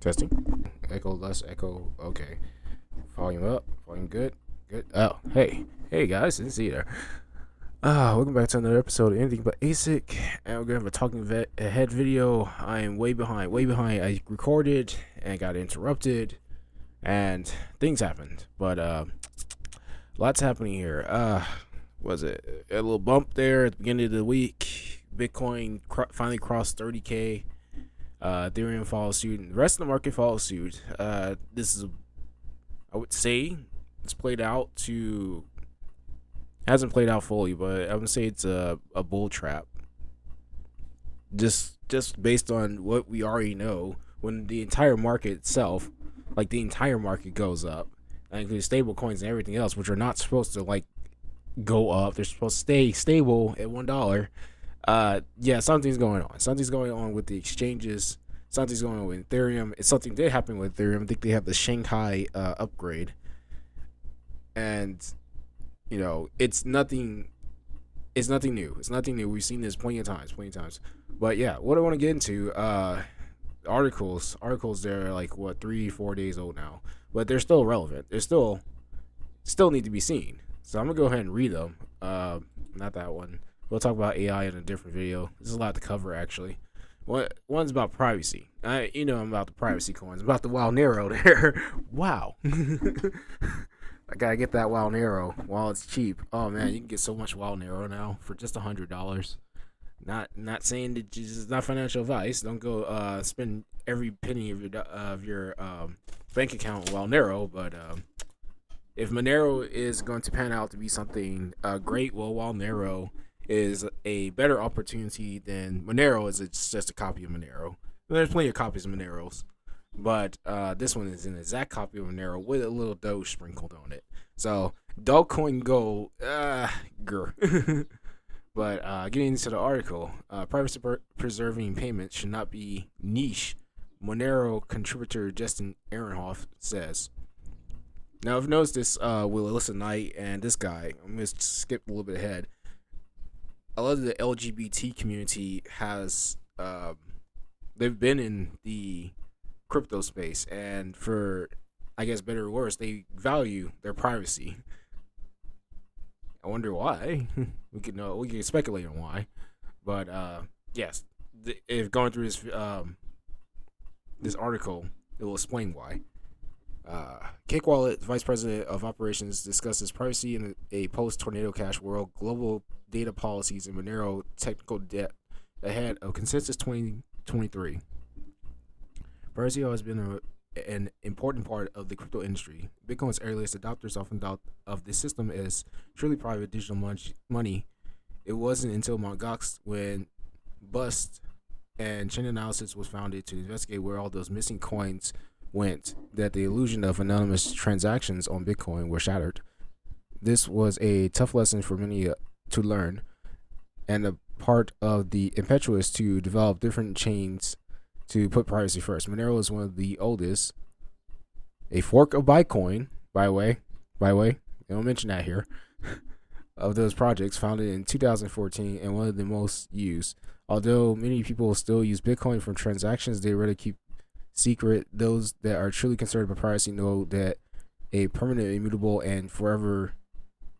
Testing. Echo less echo. Okay. Volume up. Volume good. Good. Oh, hey guys, didn't see you there. Welcome back to another episode of Anything But ASIC, and we're gonna have a talking ahead video. I am way behind. I recorded and got interrupted, and things happened. But lots happening here. Was it a little bump there at the beginning of the week? Bitcoin finally crossed 30K. Ethereum follows suit, and the rest of the market follows suit. This is, I would say, it's played out to, hasn't played out fully, but I would say it's a bull trap. Just based on what we already know, when the entire market itself, like the entire market goes up, including stable coins and everything else, which are not supposed to like go up. They're supposed to stay stable at $1. Yeah, something's going on. Something's going on with the exchanges. Something's going on with Ethereum. It's something did happen with Ethereum. I think they have the Shanghai upgrade, and it's nothing. It's nothing new. It's nothing new. We've seen this plenty of times. But yeah, what I want to get into articles. They're like what 3-4 days old now, but they're still relevant. They're still need to be seen. So I'm gonna go ahead and read them. Not that one. We'll talk about AI in a different video. There's a lot to cover, actually. One's about privacy. I'm about the privacy coins. I'm about the Wild Nero there. Wow. I gotta get that Wild Nero while it's cheap. Oh man, you can get so much Wild Nero now for just $100. Not saying that it's not financial advice. Don't go spend every penny of your bank account on Wild Nero. But if Monero is going to pan out to be something great, well, Wild Nero is a better opportunity than Monero. It's just a copy of Monero. There's plenty of copies of Moneros, but this one is an exact copy of Monero with a little Doge sprinkled on it. So Dogecoin Go, grr. But getting into the article, privacy preserving payments should not be niche. Monero contributor Justin Ehrenhoff says. Now I've noticed this with Alyssa Knight and this guy. I'm gonna skip a little bit ahead. A lot of the LGBT community has they've been in the crypto space, and for, I guess, better or worse, they value their privacy. I wonder why. we can speculate on why, but yes, if going through this article, it will explain why. Cake Wallet vice president of operations discusses privacy in a post-Tornado Cash world, global data policies, and Monero technical debt ahead of Consensus 2023. Privacy has been an important part of the crypto industry. Bitcoin's earliest adopters often thought of the system as truly private digital money. It wasn't until Mt. Gox when Bust and Chain Analysis was founded to investigate where all those missing coins went that the illusion of anonymous transactions on Bitcoin were shattered. This was a tough lesson for many to learn, and a part of the impetus to develop different chains to put privacy first. Monero is one of the oldest, a fork of Bitcoin, by the way, I don't mention that here, of those projects, founded in 2014 and one of the most used. Although many people still use Bitcoin for transactions they rather keep secret, those that are truly concerned about privacy know that a permanent, immutable, and forever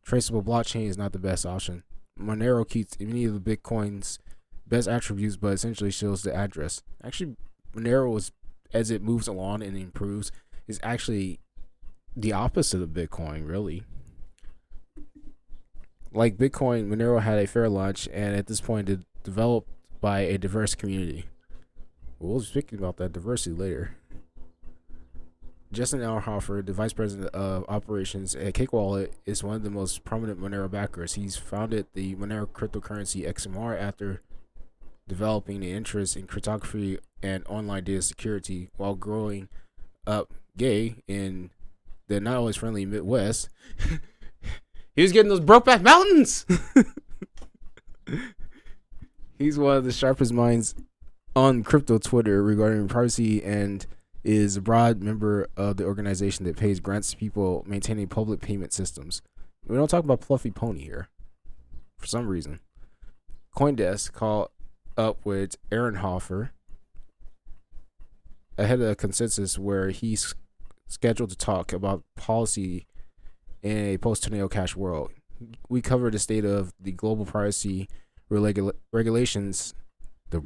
traceable blockchain is not the best option. Monero keeps many of the Bitcoin's best attributes, but essentially shows the address. Actually, Monero is, as it moves along and improves, is actually the opposite of Bitcoin, really. Like Bitcoin, Monero had a fair launch, and at this point, it developed by a diverse community. We'll be speaking about that diversity later. Justin Ehrenhofer, the vice president of operations at Cake Wallet, is one of the most prominent Monero backers. He's founded the Monero cryptocurrency XMR after developing an interest in cryptography and online data security while growing up gay in the not always friendly Midwest. He was getting those Brokeback Mountains. He's one of the sharpest minds on crypto Twitter regarding privacy and is a broad member of the organization that pays grants to people maintaining public payment systems. We don't talk about Fluffy Pony here for some reason. CoinDesk called up with Ehrenhofer ahead of a consensus where he's scheduled to talk about policy in a post-tornado cash world. We covered the state of the global privacy regulations, the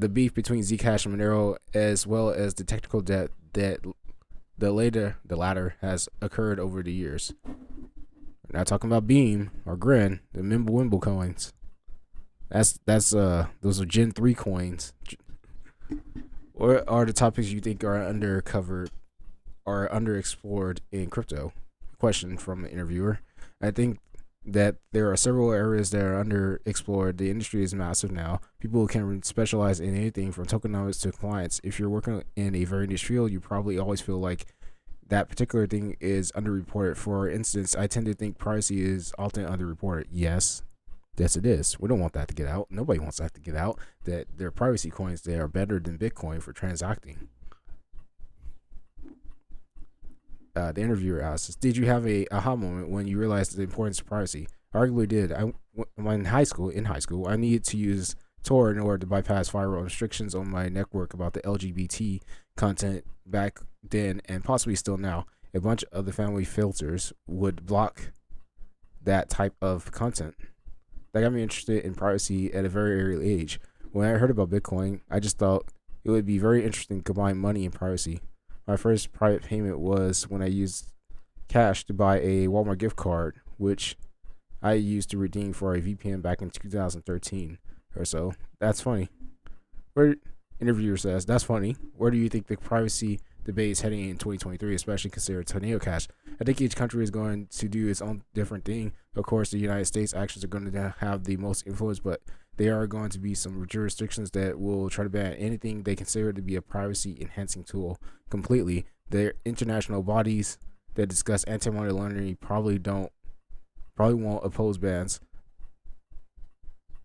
beef between Zcash and Monero, as well as the technical debt that the latter has occurred over the years. We're not talking about Beam or Grin, the Mimblewimble coins. That's those are Gen 3 coins. What are the topics you think are undercovered or underexplored in crypto? Question from the interviewer. I think that there are several areas that are underexplored. The industry is massive now. People can specialize in anything from tokenomics to compliance. If you're working in a very niche field, you probably always feel like that particular thing is underreported. For instance, I tend to think privacy is often underreported. Yes, it is. We don't want that to get out. Nobody wants that to get out. That there are privacy coins that are better than Bitcoin for transacting. The interviewer asks, did you have a aha moment when you realized the importance of privacy? I arguably did. When in high school, I needed to use Tor in order to bypass firewall restrictions on my network about the LGBT content back then, and possibly still now. A bunch of the family filters would block that type of content. That got me interested in privacy at a very early age. When I heard about Bitcoin, I just thought it would be very interesting to combine money and privacy. My first private payment was when I used cash to buy a Walmart gift card, which I used to redeem for a VPN back in 2013 or so. That's funny. Interviewer says, that's funny. Where do you think the privacy debate is heading in 2023, especially considering tornado cash? I think each country is going to do its own different thing. Of course, the United States actions are going to have the most influence, but there are going to be some jurisdictions that will try to ban anything they consider to be a privacy enhancing tool completely. The international bodies that discuss anti-money laundering probably won't oppose bans.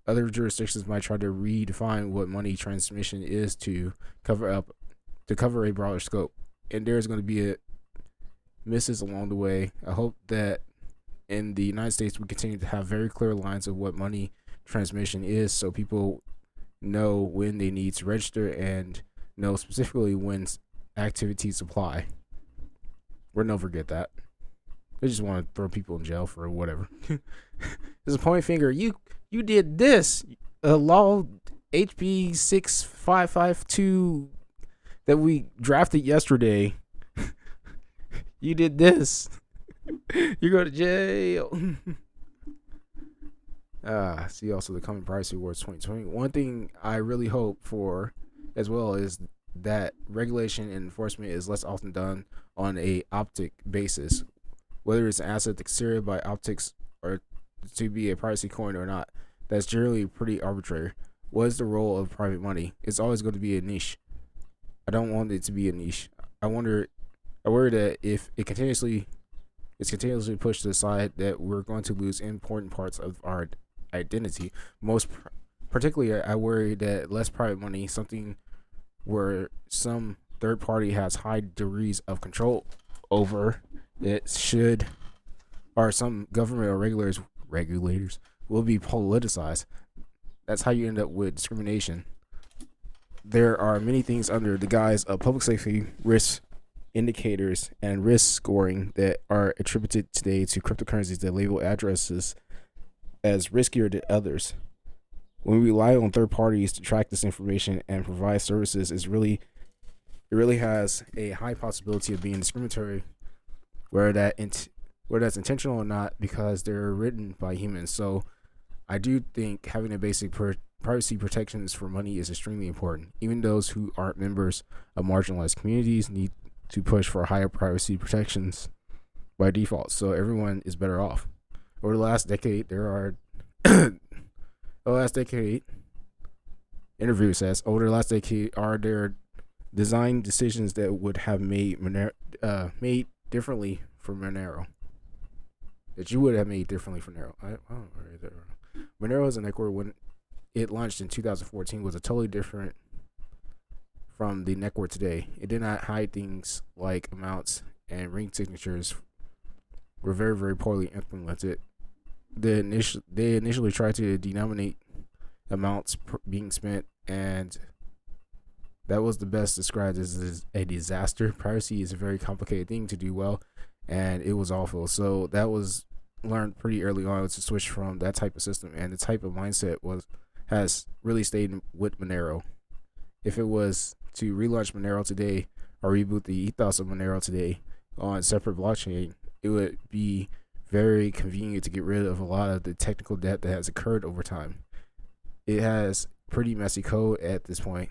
Other jurisdictions might try to redefine what money transmission is to cover a broader scope, and there's going to be misses along the way. I hope that in the United States we continue to have very clear lines of what money transmission is, so people know when they need to register and know specifically when activities apply. We'll never forget that. They just want to throw people in jail for whatever. There's a point finger. You did this. Law HB 6552 that we drafted yesterday. You did this. You go to jail. See also the coming Privacy Awards 2020. One thing I really hope for as well is that regulation and enforcement is less often done on a optic basis, whether it's an asset that's considered by optics or to be a privacy coin or not. That's generally pretty arbitrary. What is the role of private money? It's always going to be a niche. I don't want it to be a niche. I worry that if it's continuously pushed to the side, that we're going to lose important parts of our identity. Most particularly, I worry that less private money, something where some third party has high degrees of control over it, or some government or regulators will be politicized. That's how you end up with discrimination. There are many things under the guise of public safety, risk indicators, and risk scoring that are attributed today to cryptocurrencies that label addresses as riskier than others. When we rely on third parties to track this information and provide services, it really has a high possibility of being discriminatory, whether that's intentional or not, because they're written by humans. So I do think having a basic privacy protections for money is extremely important. Even those who aren't members of marginalized communities need to push for higher privacy protections by default, so everyone is better off. Over the last decade, interview says, over the last decade, are there design decisions that would have made differently for Monero? That you would have made differently for Monero. Monero as a network, when it launched in 2014, was a totally different from the network today. It did not hide things like amounts, and ring signatures were very, very poorly implemented. They initially tried to denominate amounts being spent, and That was the best described as a disaster. Piracy is a very complicated thing to do well, and it was awful. So that was learned pretty early on to switch from that type of system, and the type of mindset has really stayed with Monero. If it was to relaunch Monero today or reboot the ethos of Monero today on separate blockchain, it would be very convenient to get rid of a lot of the technical debt that has occurred over time. It has pretty messy code at this point.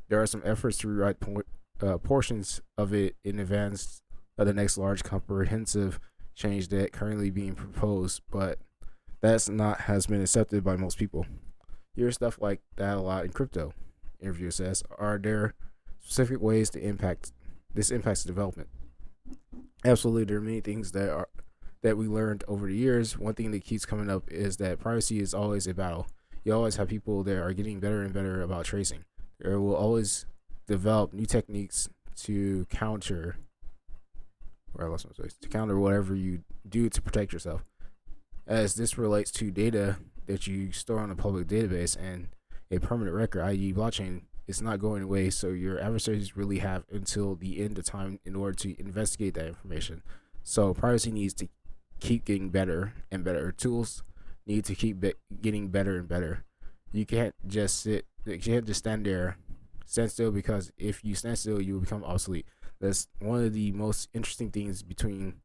There are some efforts to rewrite portions of it in advance of the next large comprehensive change that currently being proposed, but that's not has been accepted by most people. You hear stuff like that a lot in crypto. Interviewer says, are there specific ways to impacts the development? Absolutely, there are many things that we learned over the years. One thing that keeps coming up is that privacy is always a battle. You always have people that are getting better and better about tracing. There will always develop new techniques to counter, or I lost my voice, to counter whatever you do to protect yourself. As this relates to data that you store on a public database and a permanent record, i.e., blockchain, it's not going away. So your adversaries really have until the end of time in order to investigate that information. So privacy needs to keep getting better and better. Tools need to keep getting better and better. You can't just stand still, because if you stand still, you will become obsolete. That's one of the most interesting things between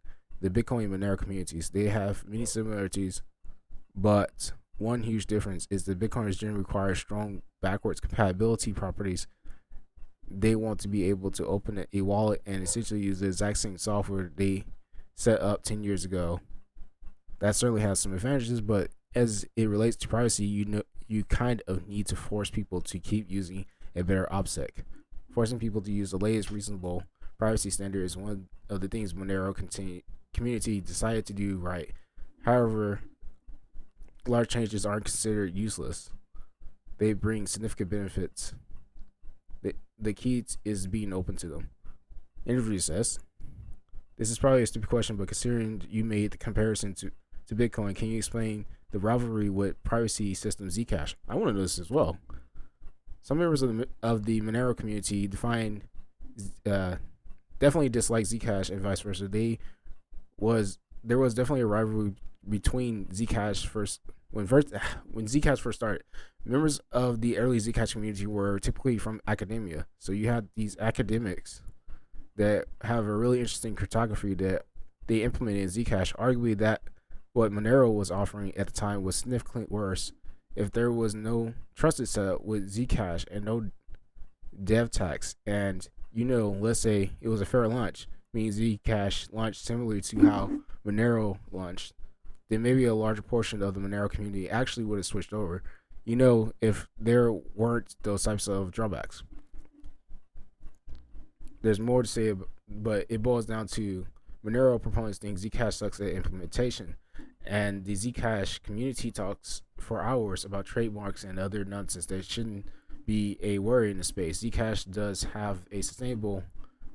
the Bitcoin and Monero communities. They have many similarities, but one huge difference is that Bitcoiners generally require strong backwards compatibility properties. They want to be able to open a wallet and essentially use the exact same software they set up 10 years ago. That certainly has some advantages, but as it relates to privacy, you kind of need to force people to keep using a better OPSEC. Forcing people to use the latest reasonable privacy standard is one of the things Monero community decided to do right. However, large changes aren't considered useless. They bring significant benefits. The key is being open to them. Interview says, this is probably a stupid question, but considering you made the comparison to Bitcoin, can you explain the rivalry with privacy system Zcash? I want to know this as well. Some members of the Monero community definitely dislike Zcash and vice versa. There was definitely a rivalry between Zcash when Zcash first started. Members of the early Zcash community were typically from academia, so you had these academics that have a really interesting cryptography that they implemented in Zcash. Arguably, that what Monero was offering at the time was significantly worse. If there was no trusted setup with Zcash and no dev tax, and let's say it was a fair launch, meaning Zcash launched similarly to how Monero launched, then maybe a larger portion of the Monero community actually would have switched over. If there weren't those types of drawbacks. There's more to say, but it boils down to Monero proponents think Zcash sucks at implementation, and the Zcash community talks for hours about trademarks and other nonsense that shouldn't be a worry in the space. Zcash does have a sustainable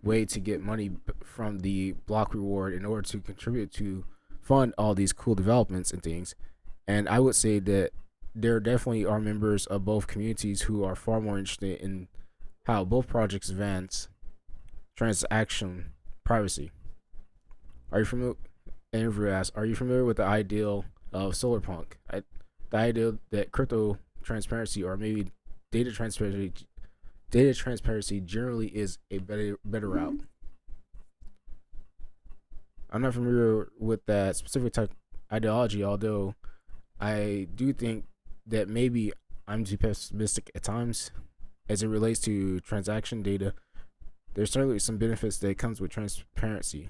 way to get money from the block reward in order to contribute to fund all these cool developments and things. And I would say that there definitely are members of both communities who are far more interested in how both projects advance transaction privacy. Are you familiar? Andrew asks, are you familiar with the ideal of solarpunk? The idea that crypto transparency, or maybe data transparency generally is a better route. I'm not familiar with that specific type of ideology, although I do think that maybe I'm too pessimistic at times as it relates to transaction data. There's certainly some benefits that comes with transparency.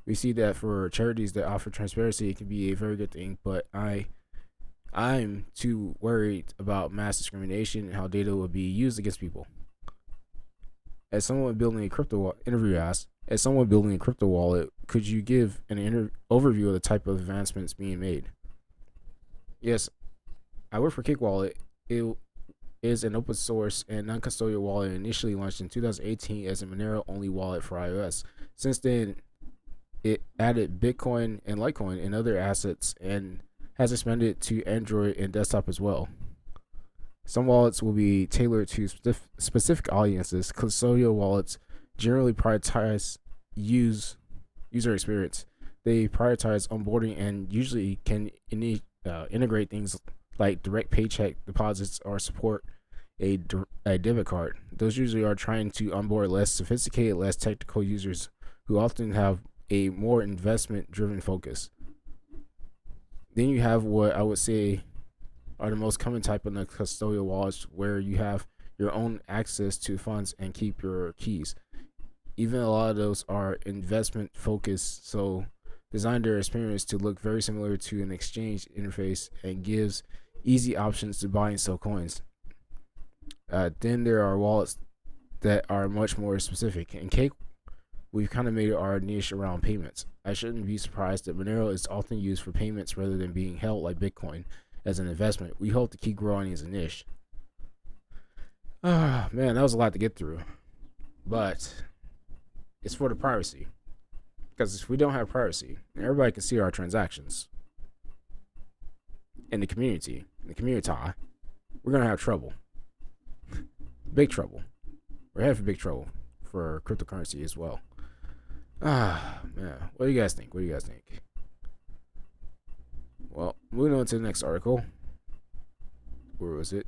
We see that for charities that offer transparency, it can be a very good thing, but I'm too worried about mass discrimination and how data will be used against people. As someone building a crypto wallet, could you give an overview of the type of advancements being made? Yes, I work for Kick Wallet. It is an open source and non-custodial wallet, initially launched in 2018 as a Monero-only wallet for iOS. Since then, it added Bitcoin and Litecoin and other assets, and has expanded to Android and desktop as well. Some wallets will be tailored to specific audiences. Custodial wallets generally prioritize user experience. They prioritize onboarding and usually can integrate things like direct paycheck deposits or support a debit card. Those usually are trying to onboard less sophisticated, less technical users who often have a more investment driven focus. Then you have what I would say are the most common type of the custodial wallets, where you have your own access to funds and keep your keys. Even a lot of those are investment focused, so design their experience to look very similar to an exchange interface and gives easy options to buy and sell coins. Then there are wallets that are much more specific. In Cake, we've kind of made our niche around payments. I shouldn't be surprised that Monero is often used for payments rather than being held like Bitcoin as an investment. We hope to keep growing as a niche. Man, that was a lot to get through. But it's for the privacy. Because if we don't have privacy, everybody can see our transactions in the community, we're going to have trouble. Big trouble. We're having big trouble for cryptocurrency as well. Man. What do you guys think? Well, moving on to the next article. Where was it?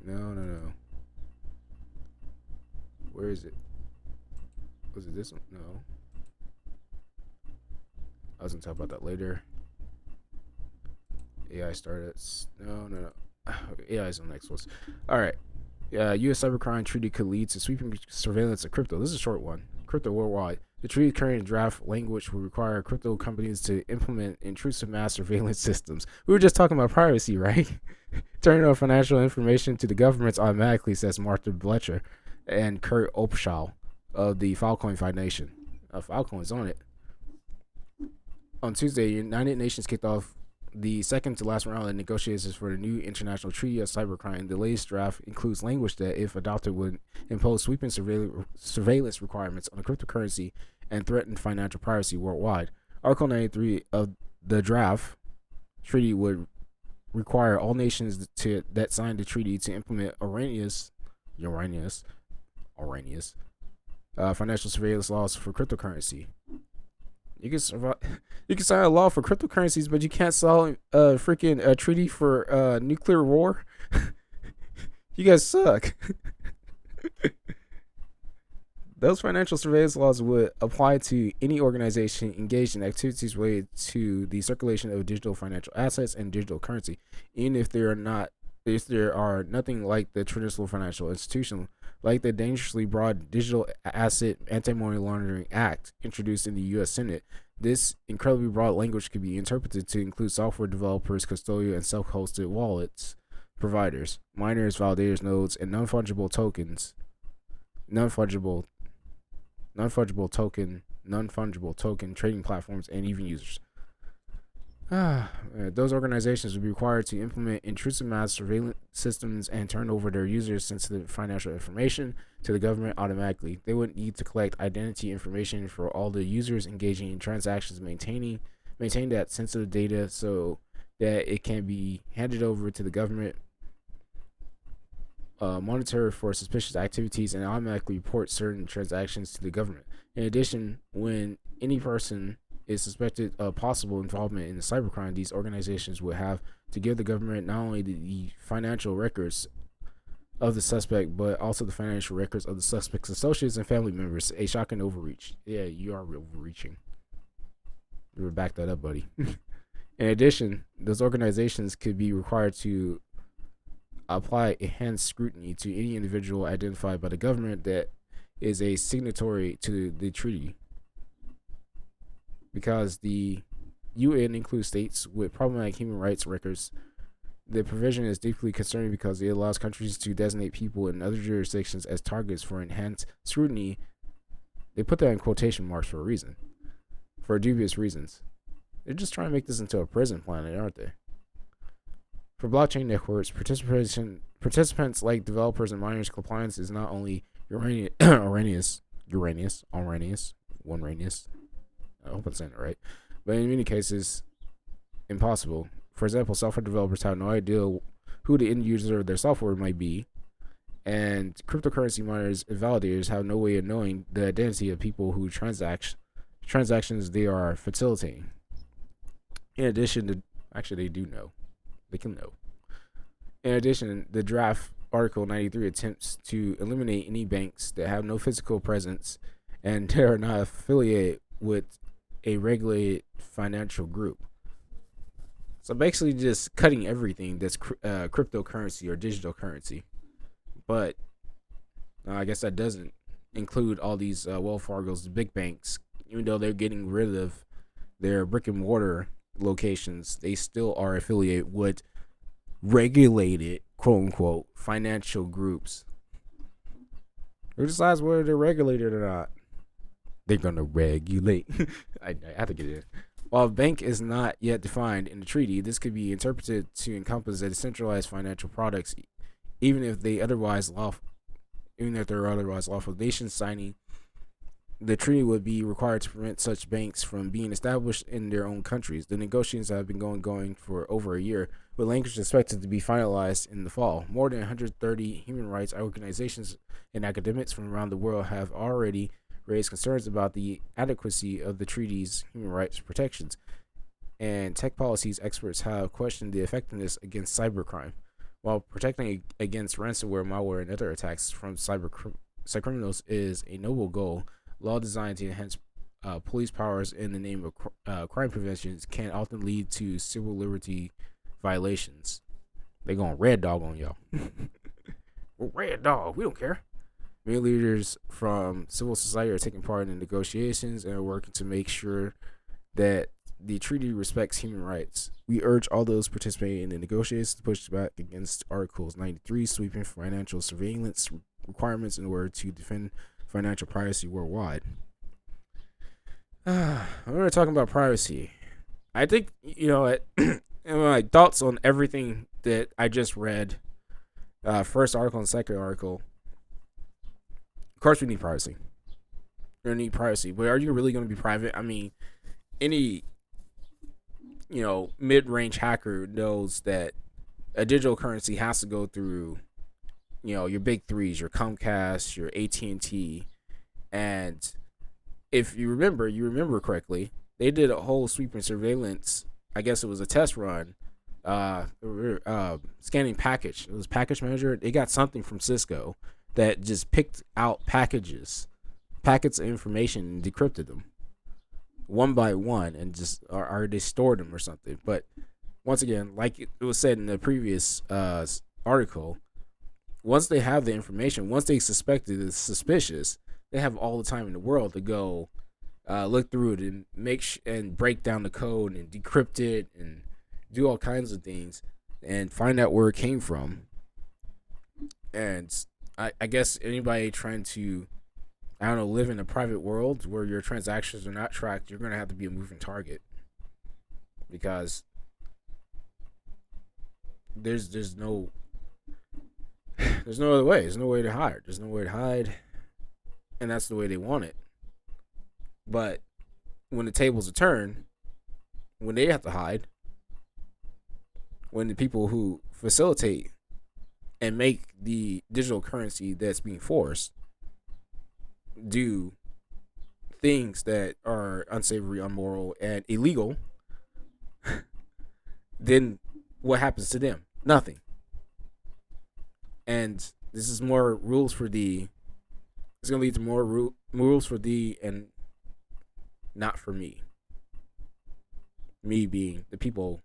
No. Where is it? Was it this one? No. I was going to talk about that later. AI started. No. Okay, AI is on the next list. All right. U.S. cybercrime treaty could lead to sweeping surveillance of crypto. This is a short one. Crypto worldwide. The treaty current draft language will require crypto companies to implement intrusive mass surveillance systems. We were just talking about privacy, right? Turning over financial information to the governments automatically, says Martha Blecher and Kurt Opschall of the Filecoin Foundation. Filecoin's on it. On Tuesday, United Nations kicked off the second to last round of negotiations for the new international treaty of cybercrime. The latest draft includes language that, if adopted, would impose sweeping surveillance requirements on the cryptocurrency and threaten financial privacy worldwide. Article 93 of the draft treaty would require all nations that signed the treaty to implement Uranus financial surveillance laws for cryptocurrency. You can sign a law for cryptocurrencies, but you can't sign a treaty for nuclear war. You guys suck. Those financial surveillance laws would apply to any organization engaged in activities related to the circulation of digital financial assets and digital currency, even if there are nothing like the traditional financial institution, like the dangerously broad Digital Asset Anti-Money Laundering Act introduced in the U.S. Senate. This incredibly broad language could be interpreted to include software developers, custodial and self-hosted wallets providers, miners, validators, nodes, and non-fungible token trading platforms, and even users. Those organizations would be required to implement intrusive mass surveillance systems and turn over their users' sensitive financial information to the government automatically. They would need to collect identity information for all the users engaging in transactions, maintain that sensitive data so that it can be handed over to the government, monitor for suspicious activities, and automatically report certain transactions to the government. In addition, when any person is suspected of possible involvement in the cybercrime, these organizations would have to give the government not only the financial records of the suspect, but also the financial records of the suspect's associates and family members. A shocking overreach. Yeah, you are overreaching. You would back that up, buddy. In addition, those organizations could be required to apply enhanced scrutiny to any individual identified by the government that is a signatory to the treaty. Because the UN includes states with problematic human rights records, the provision is deeply concerning because it allows countries to designate people in other jurisdictions as targets for enhanced scrutiny. They put that in quotation marks for a reason. For dubious reasons. They're just trying to make this into a prison planet, aren't they? For blockchain networks, participants like developers and miners, compliance is not only Uranus, I hope I'm saying it right, but in many cases, impossible. For example, software developers have no idea who the end user of their software might be, and cryptocurrency miners and validators have no way of knowing the identity of people who transactions they are facilitating. In addition to, actually, they do know. They can know. In addition, the draft Article 93 attempts to eliminate any banks that have no physical presence and they are not affiliated with a regulated financial group. So basically, just cutting everything that's cryptocurrency or digital currency. But I guess that doesn't include all these Wells Fargo's, the big banks. Even though they're getting rid of their brick and mortar locations, they still are affiliated with regulated, quote unquote, financial groups. Who decides whether they're regulated or not? They're gonna regulate. I have to get it. While a bank is not yet defined in the treaty, this could be interpreted to encompass a decentralized financial products, even if they're otherwise lawful. Nations signing the treaty would be required to prevent such banks from being established in their own countries. The negotiations have been going for over a year, with language expected to be finalized in the fall. More than 130 human rights organizations and academics from around the world have already raised concerns about the adequacy of the treaty's human rights protections, and tech policies experts have questioned the effectiveness against cybercrime. While protecting against ransomware, malware, and other attacks from cybercriminals is a noble goal, law designed to enhance police powers in the name of crime prevention can often lead to civil liberty violations. They going red dog on y'all. Red dog, we don't care. Many leaders from civil society are taking part in the negotiations and are working to make sure that the treaty respects human rights. We urge all those participating in the negotiations to push back against Articles 93, sweeping financial surveillance requirements in order to defend financial privacy worldwide. We're talking about privacy. I think, my thoughts on everything that I just read, first article and second article. Of course, we need privacy. We're going to need privacy. But are you really going to be private? I mean, any, mid-range hacker knows that a digital currency has to go through, your big threes, your Comcast, your AT&T. And if you remember correctly, they did a whole sweeping surveillance. I guess it was a test run. Scanning package. It was package manager. They got something from Cisco that just picked out packets of information and decrypted them one by one and just or they stored them or something. But once again, like it was said in the previous article, once they have the information, once they suspect it is suspicious, they have all the time in the world to go look through it and and break down the code and decrypt it and do all kinds of things and find out where it came from. And I guess anybody trying to, live in a private world where your transactions are not tracked, you're going to have to be a moving target. Because there's no other way. There's no way to hide. There's no way to hide. And that's the way they want it. But when the tables are turned, when they have to hide, when the people who facilitate and make the digital currency that's being forced do things that are unsavory, immoral, and illegal, then what happens to them? Nothing. And this is more rules for thee. It's going to lead to more rules for thee and not for me. Me being the people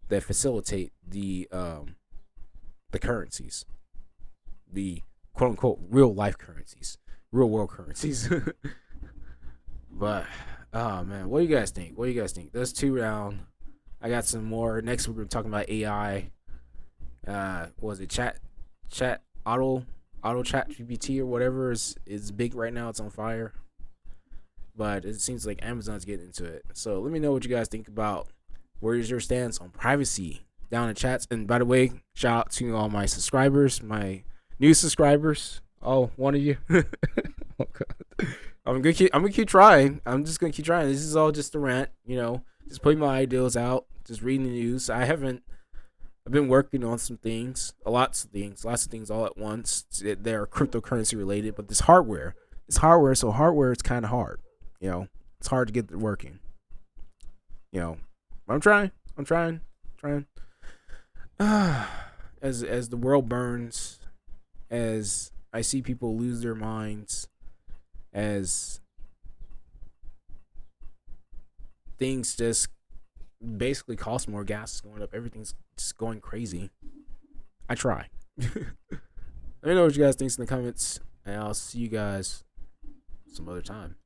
that facilitate the currencies, the quote unquote real life currencies, real world currencies. But oh man, what do you guys think? That's 2 down. I got some more. Next we're gonna be talking about AI. Was it chat auto chat GPT or whatever is big right now. It's on fire. But it seems like Amazon's getting into it. So let me know what you guys think about. Where is your stance on privacy? Down in chats. And by the way, shout out to all my subscribers, my new subscribers, all one of you. Oh god, I'm gonna keep trying. I'm just gonna keep trying. This is all just a rant, just putting my ideas out, just reading the news. I've been working on some things, lots of things all at once. They're cryptocurrency related, but it's hardware is kind of hard. It's hard to get it working. But I'm trying. As the world burns, as I see people lose their minds, as things just basically cost more, gas is going up, everything's just going crazy. I try. Let me know what you guys think in the comments, and I'll see you guys some other time.